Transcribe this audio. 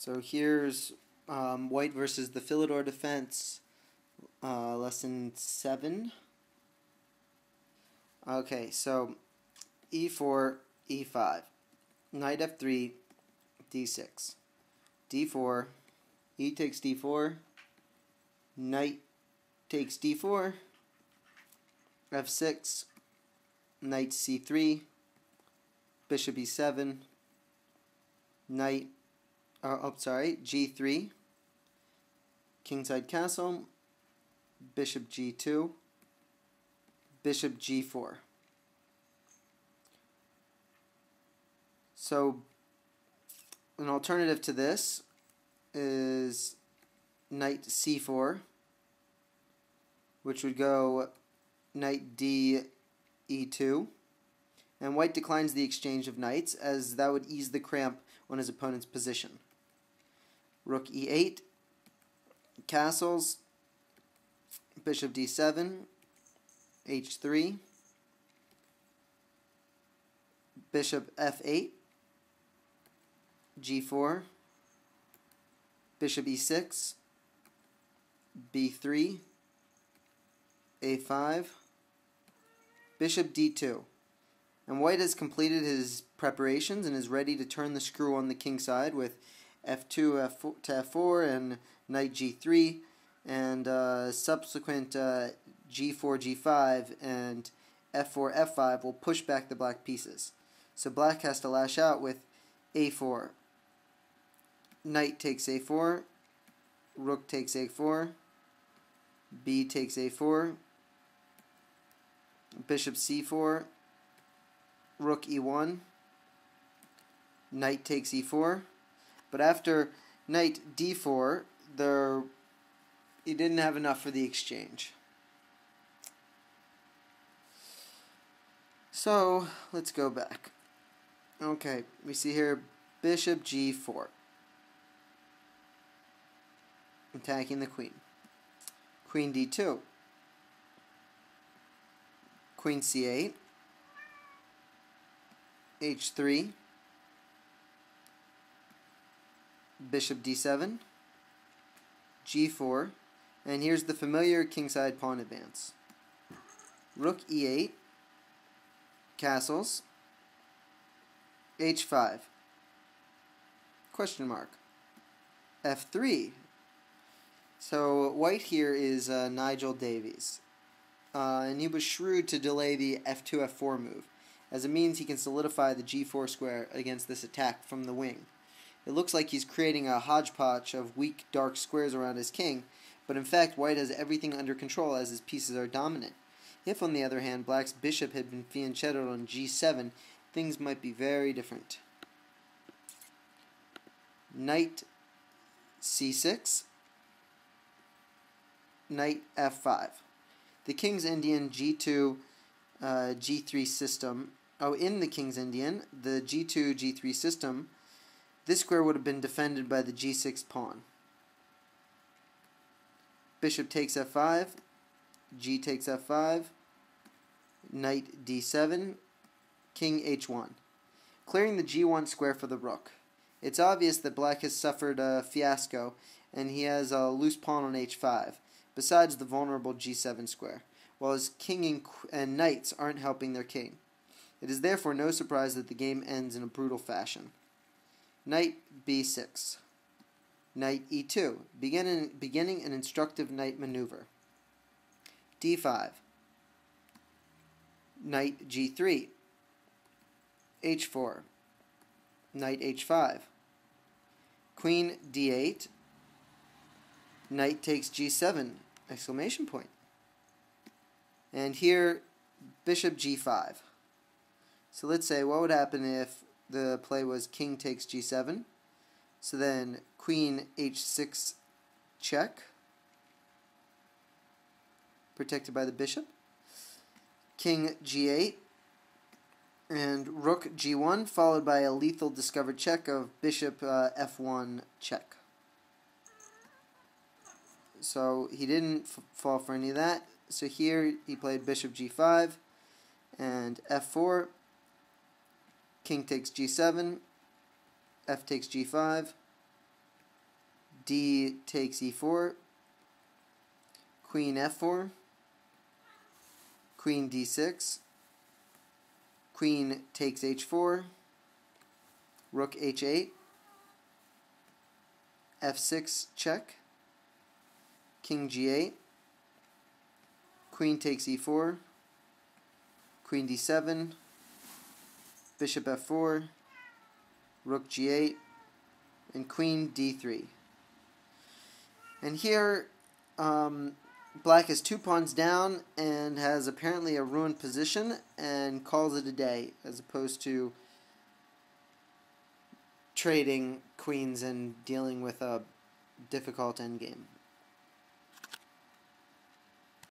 So here's White versus the Philidor defense, lesson 7. Okay, so e4, e5, knight f3, d6, d4, e takes d4, knight takes d4, f6, knight c3, bishop e7, knight, g3, kingside castle, bishop g2, bishop g4. So an alternative to this is knight c4, which would go knight d e2, and White declines the exchange of knights, as that would ease the cramp on his opponent's position. Rook e8, castles, bishop d7, h3, bishop f8, g4, bishop e6, b3, a5, bishop d2. And White has completed his preparations and is ready to turn the screw on the king side with f2 f4 to f4 and knight g3 and subsequent g4 g5 and f4 f5 will push back the black pieces. So black has to lash out with a4. Knight takes a4, rook takes a4, b takes a4, bishop c4, rook e1, knight takes e4, but after knight d4, he didn't have enough for the exchange. So let's go back. Okay, we see here bishop g4, attacking the queen. Queen d2, queen c8, h3, bishop d7, g4, and here's the familiar kingside pawn advance. Rook e8, castles, h5, question mark, f3. So White here is Nigel Davies, and he was shrewd to delay the f2 f4 move, as it means he can solidify the g4 square against this attack from the wing. It looks like he's creating a hodgepodge of weak dark squares around his king, but in fact White has everything under control as his pieces are dominant. If, on the other hand, Black's bishop had been fianchettoed on g7, things might be very different. Knight c6, knight f5. The King's Indian g2 g3 system, in the King's Indian, the g2 g3 system, this square would have been defended by the g6 pawn. Bishop takes f5, g takes f5, knight d7, king h1, clearing the g1 square for the rook. It's obvious that Black has suffered a fiasco, and he has a loose pawn on h5, besides the vulnerable g7 square, while his king and knights aren't helping their king. It is therefore no surprise that the game ends in a brutal fashion. Knight b6, knight e2, beginning an instructive knight maneuver. d5, knight g3, h4, knight h5, queen d8, knight takes g7, exclamation point. And here, bishop g5. So let's say, what would happen if the play was king takes g7? So then, queen h6 check, protected by the bishop. King g8, and rook g1, followed by a lethal discovered check of bishop f1 check. So he didn't fall for any of that. So here he played bishop g5 and f4, king takes g7, f takes g5, D takes e4, queen f4, queen d6, queen takes h4, rook h8, f6 check, king g8, queen takes e4, queen d7, bishop f4, rook g8, and queen d3. And here, black is 2 pawns down and has apparently a ruined position and calls it a day, as opposed to trading queens and dealing with a difficult endgame.